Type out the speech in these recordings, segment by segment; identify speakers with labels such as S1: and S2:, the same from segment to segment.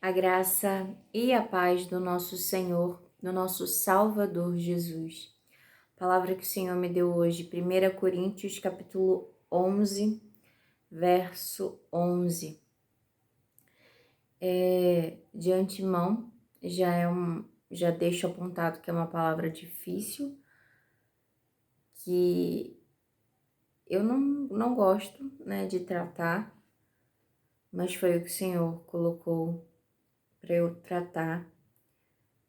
S1: A graça e a paz do nosso Senhor, do nosso Salvador Jesus. Palavra que o Senhor me deu hoje, 1 Coríntios capítulo 11, verso 11. De antemão, já deixo apontado que é uma palavra difícil, que eu não gosto, de tratar, mas foi o que o Senhor colocou para eu tratar.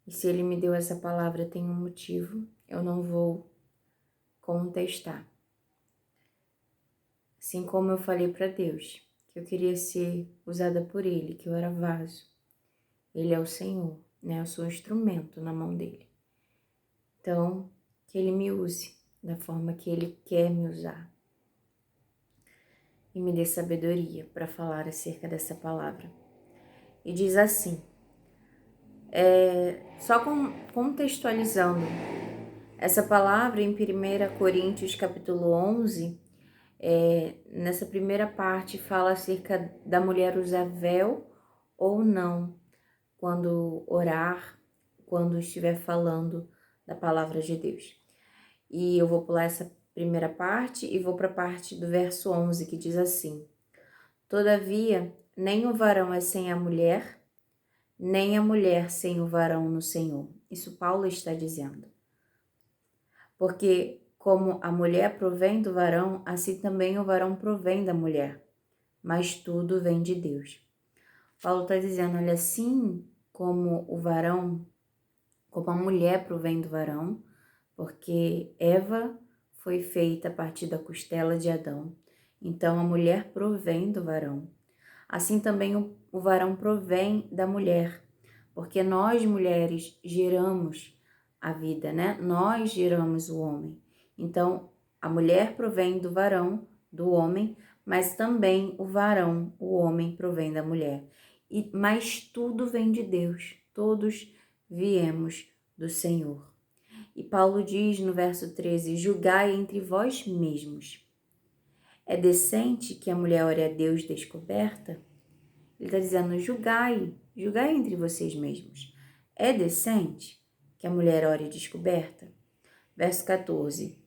S1: E se Ele me deu essa palavra, tem um motivo, eu não vou contestar. Assim como eu falei para Deus, que eu queria ser usada por Ele, que eu era vaso. Ele é o Senhor, Eu sou um instrumento na mão dEle. Então, que Ele me use da forma que Ele quer me usar. E me dê sabedoria para falar acerca dessa palavra. E diz assim, contextualizando, essa palavra em 1 Coríntios capítulo 11, nessa primeira parte fala acerca da mulher usar véu ou não, quando orar, quando estiver falando da palavra de Deus. E eu vou pular essa primeira parte e vou para a parte do verso 11, que diz assim: Todavia, nem o varão é sem a mulher, nem a mulher sem o varão no Senhor. Isso Paulo está dizendo. Porque como a mulher provém do varão, assim também o varão provém da mulher. Mas tudo vem de Deus. Paulo está dizendo, olha, assim como o varão, como a mulher provém do varão, porque Eva foi feita a partir da costela de Adão. Então a mulher provém do varão. Assim também o varão provém da mulher, porque nós mulheres geramos a vida, Nós geramos o homem. Então a mulher provém do varão, do homem, mas também o varão, o homem, provém da mulher. Mas tudo vem de Deus, todos viemos do Senhor. E Paulo diz no verso 13, julgai entre vós mesmos. É decente que a mulher ore a Deus descoberta? Ele está dizendo, julgai entre vocês mesmos. É decente que a mulher ore descoberta? Verso 14,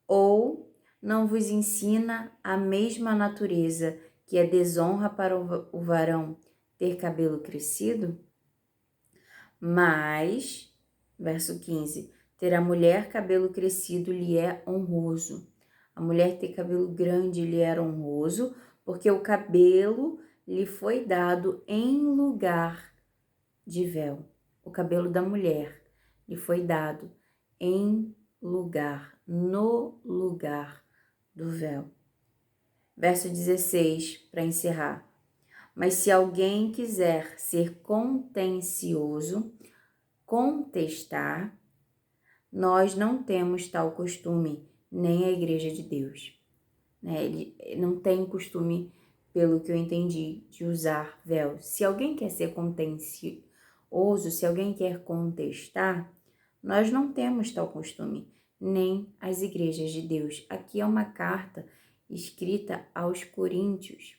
S1: ou não vos ensina a mesma natureza que é desonra para o varão ter cabelo crescido? Mas, verso 15, ter a mulher cabelo crescido lhe é honroso. A mulher ter cabelo grande lhe era honroso, porque o cabelo lhe foi dado em lugar de véu. O cabelo da mulher lhe foi dado em lugar, no lugar do véu. Verso 16, para encerrar. Mas se alguém quiser ser contencioso, contestar, nós não temos tal costume, nem a Igreja de Deus. Ele não tem costume, pelo que eu entendi, de usar véu. Se alguém quer ser contencioso, se alguém quer contestar, nós não temos tal costume, nem as igrejas de Deus. Aqui é uma carta escrita aos Coríntios,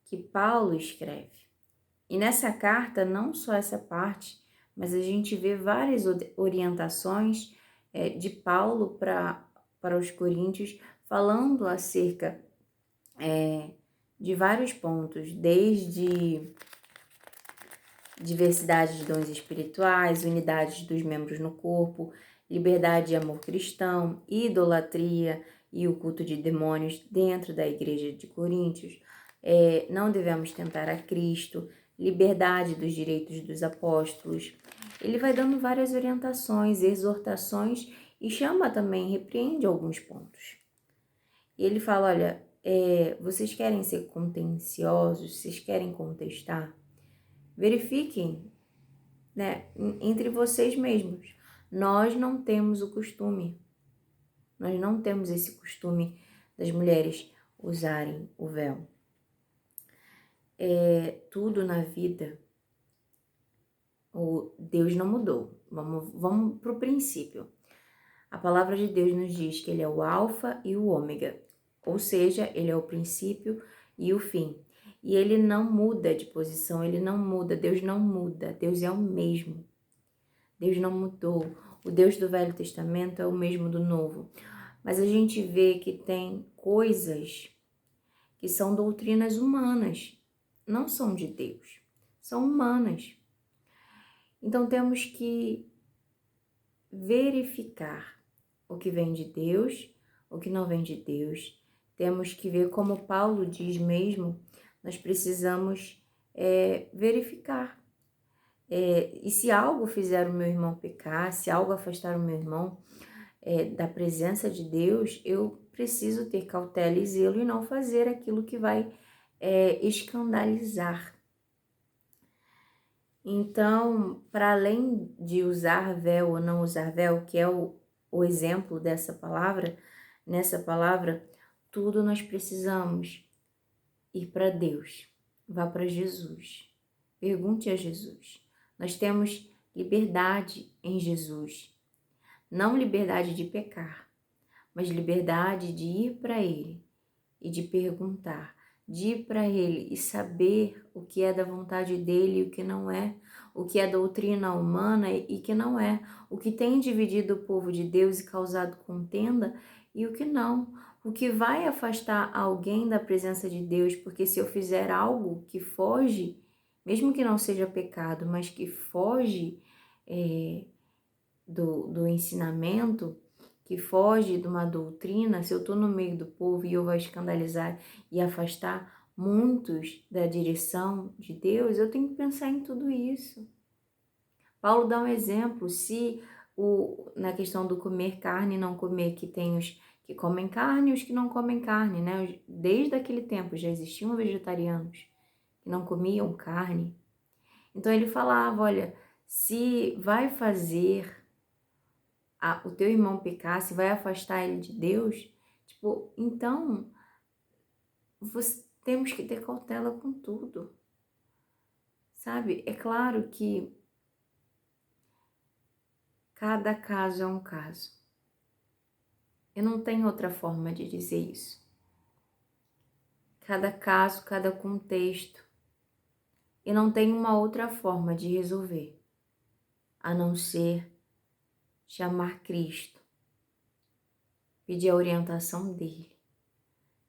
S1: que Paulo escreve. E nessa carta, não só essa parte, mas a gente vê várias orientações de Paulo para os coríntios, falando acerca de vários pontos, desde diversidade de dons espirituais, unidade dos membros no corpo, liberdade e amor cristão, idolatria e o culto de demônios dentro da igreja de Coríntios. Não devemos tentar a Cristo, liberdade dos direitos dos apóstolos. Ele vai dando várias orientações, exortações e chama também, repreende alguns pontos. E ele fala, olha, vocês querem ser contenciosos, vocês querem contestar? Verifiquem, entre vocês mesmos. Nós não temos o costume, nós não temos esse costume das mulheres usarem o véu. Tudo na vida, Deus não mudou. Vamos para o princípio. A palavra de Deus nos diz que Ele é o alfa e o ômega, ou seja, Ele é o princípio e o fim. E ele não muda de posição, ele não muda, Deus não muda, Deus é o mesmo. Deus não mudou. O Deus do Velho Testamento é o mesmo do Novo. Mas a gente vê que tem coisas que são doutrinas humanas, não são de Deus, são humanas. Então temos que verificar o que vem de Deus, o que não vem de Deus. Temos que ver, como Paulo diz mesmo, nós precisamos verificar. E se algo fizer o meu irmão pecar, se algo afastar o meu irmão da presença de Deus, eu preciso ter cautela e zelo e não fazer aquilo que vai escandalizar. Então, para além de usar véu ou não usar véu, que é o exemplo dessa palavra, nessa palavra, tudo nós precisamos ir para Deus. Vá para Jesus. Pergunte a Jesus. Nós temos liberdade em Jesus. Não liberdade de pecar, mas liberdade de ir para Ele e de perguntar, de ir para Ele e saber o que é da vontade dEle e o que não é, o que é doutrina humana e que não é, o que tem dividido o povo de Deus e causado contenda e o que não, o que vai afastar alguém da presença de Deus, porque se eu fizer algo que foge, mesmo que não seja pecado, mas que foge do ensinamento, que foge de uma doutrina, se eu estou no meio do povo e eu vou escandalizar e afastar muitos da direção de Deus, eu tenho que pensar em tudo isso. Paulo dá um exemplo, se na questão do comer carne e não comer, que tem os que comem carne e os que não comem carne, né? Desde aquele tempo já existiam vegetarianos que não comiam carne. Então ele falava, olha, se vai fazer o teu irmão pecar, se vai afastar ele de Deus, então temos que ter cautela com tudo, sabe? É claro que cada caso é um caso. Eu não tenho outra forma de dizer isso. Cada caso, cada contexto. Eu não tenho uma outra forma de resolver, a não ser chamar Cristo, pedir a orientação dele,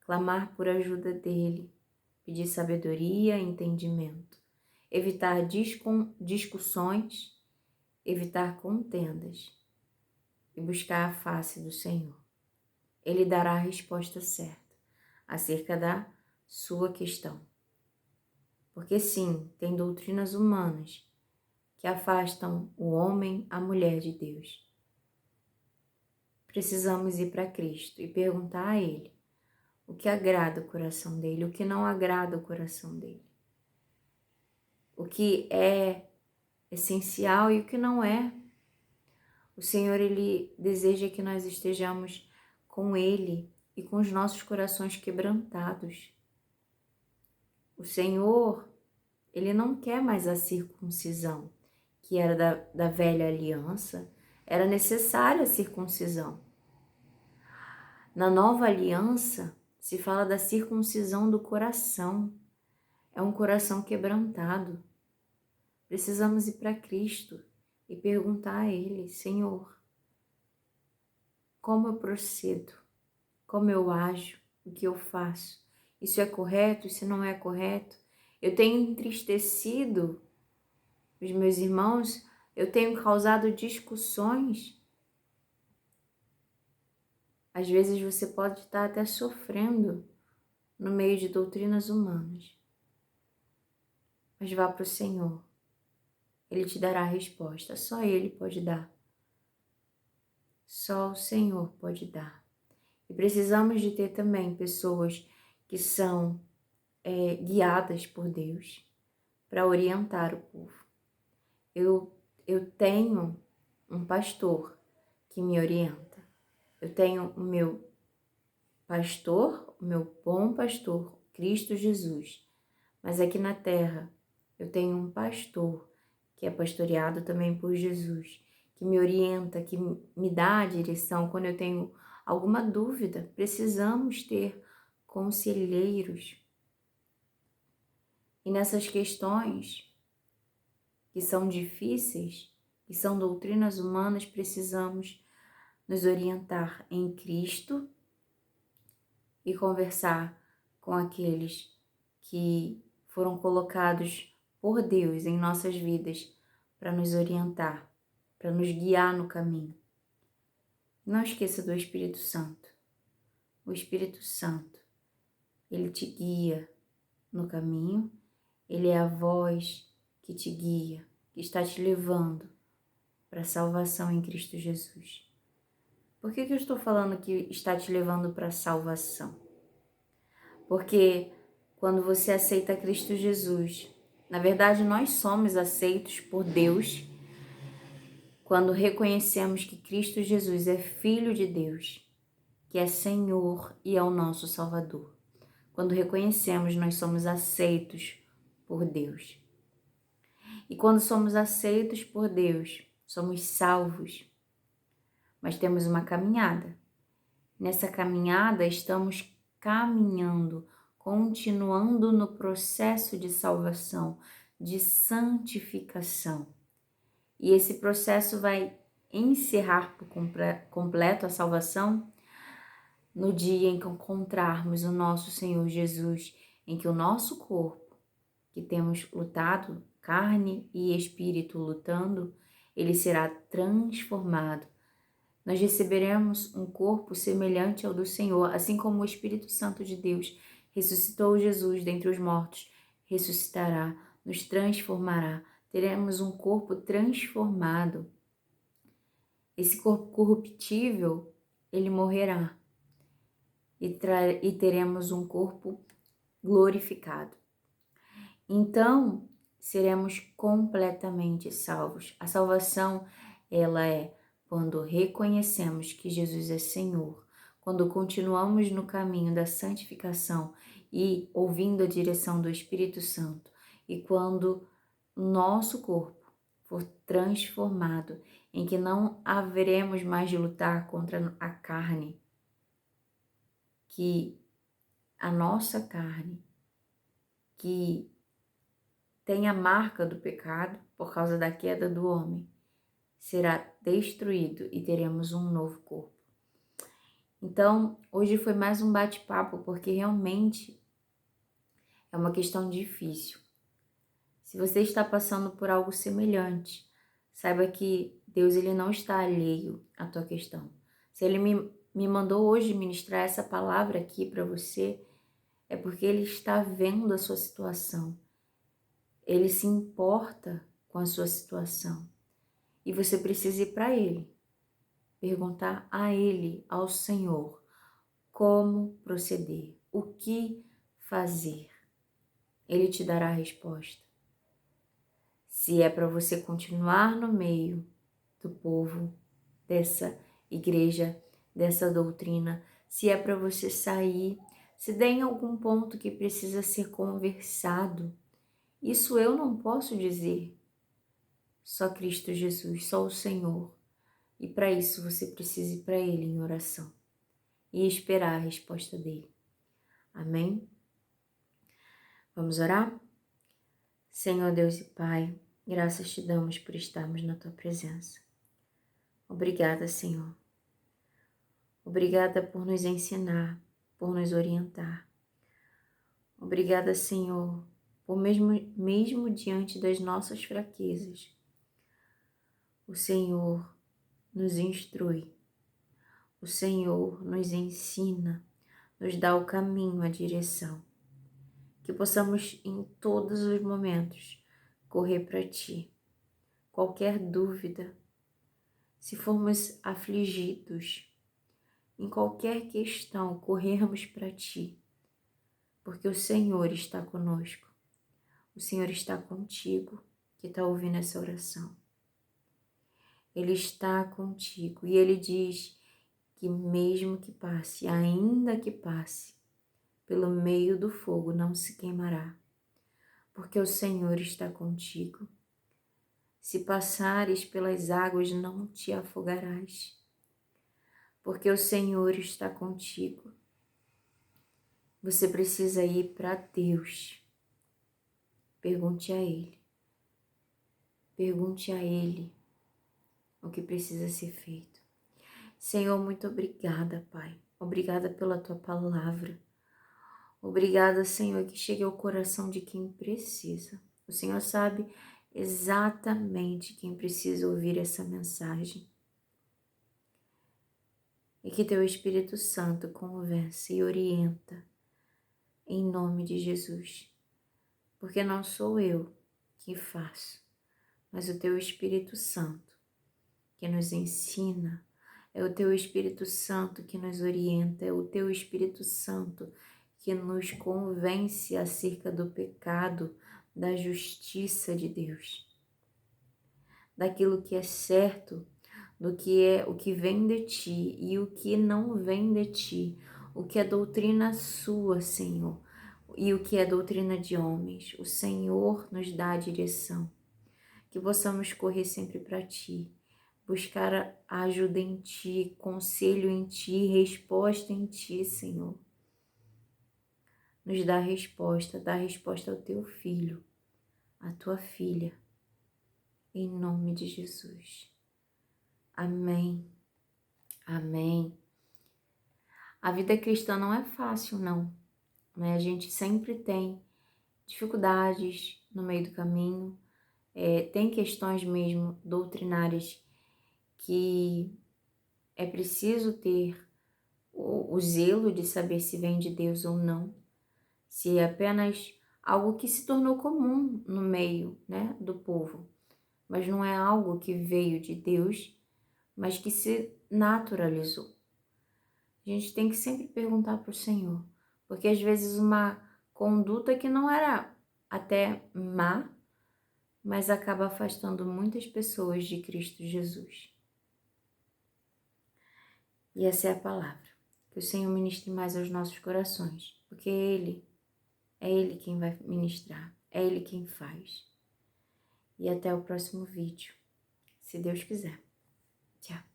S1: clamar por ajuda dele, pedir sabedoria e entendimento, evitar discussões, evitar contendas e buscar a face do Senhor. Ele dará a resposta certa acerca da sua questão. Porque sim, tem doutrinas humanas que afastam o homem, a mulher de Deus. Precisamos ir para Cristo e perguntar a Ele o que agrada o coração dele, o que não agrada o coração dele. O que é essencial e o que não é. O Senhor, Ele deseja que nós estejamos com Ele e com os nossos corações quebrantados. O Senhor, Ele não quer mais a circuncisão, que era da velha aliança. Era necessária a circuncisão. Na nova aliança, se fala da circuncisão do coração. É um coração quebrantado. Precisamos ir para Cristo e perguntar a Ele, Senhor, como eu procedo? Como eu ajo? O que eu faço? Isso é correto? Isso não é correto? Eu tenho entristecido os meus irmãos? Eu tenho causado discussões? Às vezes você pode estar até sofrendo no meio de doutrinas humanas. Mas vá para o Senhor. Ele te dará a resposta. Só Ele pode dar. Só o Senhor pode dar. E precisamos de ter também pessoas que são guiadas por Deus para orientar o povo. Eu tenho um pastor que me orienta. Eu tenho o meu pastor, o meu bom pastor, Cristo Jesus. Mas aqui na terra eu tenho um pastor que é pastoreado também por Jesus, que me orienta, que me dá a direção quando eu tenho alguma dúvida. Precisamos ter conselheiros. E nessas questões que são difíceis, que são doutrinas humanas, precisamos nos orientar em Cristo e conversar com aqueles que foram colocados por Deus em nossas vidas para nos orientar, para nos guiar no caminho. Não esqueça do Espírito Santo. O Espírito Santo, ele te guia no caminho, ele é a voz que te guia, que está te levando para a salvação em Cristo Jesus. Por que eu estou falando que está te levando para a salvação? Porque quando você aceita Cristo Jesus, na verdade nós somos aceitos por Deus quando reconhecemos que Cristo Jesus é Filho de Deus, que é Senhor e é o nosso Salvador. Quando reconhecemos, nós somos aceitos por Deus. E quando somos aceitos por Deus, somos salvos. Mas temos uma caminhada. Nessa caminhada, estamos caminhando, continuando no processo de salvação, de santificação. E esse processo vai encerrar por completo a salvação no dia em que encontrarmos o nosso Senhor Jesus, em que o nosso corpo, que temos lutado, carne e espírito lutando, ele será transformado. Nós receberemos um corpo semelhante ao do Senhor, assim como o Espírito Santo de Deus ressuscitou Jesus dentre os mortos, ressuscitará, nos transformará. Teremos um corpo transformado. Esse corpo corruptível, ele morrerá. E teremos um corpo glorificado. Então, seremos completamente salvos. A salvação, ela é quando reconhecemos que Jesus é Senhor, quando continuamos no caminho da santificação e ouvindo a direção do Espírito Santo, e quando o nosso corpo for transformado, em que não haveremos mais de lutar contra a carne, que a nossa carne, que tem a marca do pecado por causa da queda do homem, será destruído e teremos um novo corpo. Então, hoje foi mais um bate-papo, porque realmente é uma questão difícil. Se você está passando por algo semelhante, saiba que Deus ele não está alheio à tua questão. Se Ele me mandou hoje ministrar essa palavra aqui para você, é porque Ele está vendo a sua situação. Ele se importa com a sua situação. E você precisa ir para Ele, perguntar a Ele, ao Senhor, como proceder, o que fazer. Ele te dará a resposta. Se é para você continuar no meio do povo, dessa igreja, dessa doutrina, se é para você sair, se der em algum ponto que precisa ser conversado, isso eu não posso dizer. Só Cristo Jesus, só o Senhor. E para isso você precisa ir para Ele em oração e esperar a resposta dele. Amém? Vamos orar? Senhor Deus e Pai, graças te damos por estarmos na tua presença. Obrigada, Senhor. Obrigada por nos ensinar, por nos orientar. Obrigada, Senhor, por mesmo diante das nossas fraquezas, o Senhor nos instrui, o Senhor nos ensina, nos dá o caminho, a direção. Que possamos em todos os momentos correr para Ti. Qualquer dúvida, se formos afligidos, em qualquer questão, corrermos para Ti, porque o Senhor está conosco. O Senhor está contigo, que está ouvindo essa oração. Ele está contigo e Ele diz que mesmo que passe, ainda que passe, pelo meio do fogo não se queimará, porque o Senhor está contigo. Se passares pelas águas, não te afogarás, porque o Senhor está contigo. Você precisa ir para Deus. pergunte a Ele. Pergunte a Ele o que precisa ser feito. Senhor, muito obrigada, Pai. Obrigada pela Tua palavra. Obrigada, Senhor, que chegue ao coração de quem precisa. O Senhor sabe exatamente quem precisa ouvir essa mensagem. E que Teu Espírito Santo converse e orienta, em nome de Jesus. Porque não sou eu que faço, mas o Teu Espírito Santo que nos ensina, é o Teu Espírito Santo que nos orienta, é o Teu Espírito Santo que nos convence acerca do pecado, da justiça de Deus, daquilo que é certo, do que é o que vem de Ti e o que não vem de Ti, o que é doutrina Sua, Senhor, e o que é doutrina de homens. O Senhor nos dá a direção, que possamos correr sempre para Ti, buscar a ajuda em Ti, conselho em Ti, resposta em Ti, Senhor. Nos dá a resposta ao Teu Filho, à Tua Filha, em nome de Jesus. Amém, amém. A vida cristã não é fácil, não, né? A gente sempre tem dificuldades no meio do caminho, tem questões mesmo doutrinárias que é preciso ter o zelo de saber se vem de Deus ou não, se é apenas algo que se tornou comum no meio, né, do povo, mas não é algo que veio de Deus, mas que se naturalizou. A gente tem que sempre perguntar para o Senhor, porque às vezes uma conduta que não era até má, mas acaba afastando muitas pessoas de Cristo Jesus. E essa é a palavra. Que o Senhor ministre mais aos nossos corações, porque é Ele quem vai ministrar, é Ele quem faz. E até o próximo vídeo, se Deus quiser. Tchau.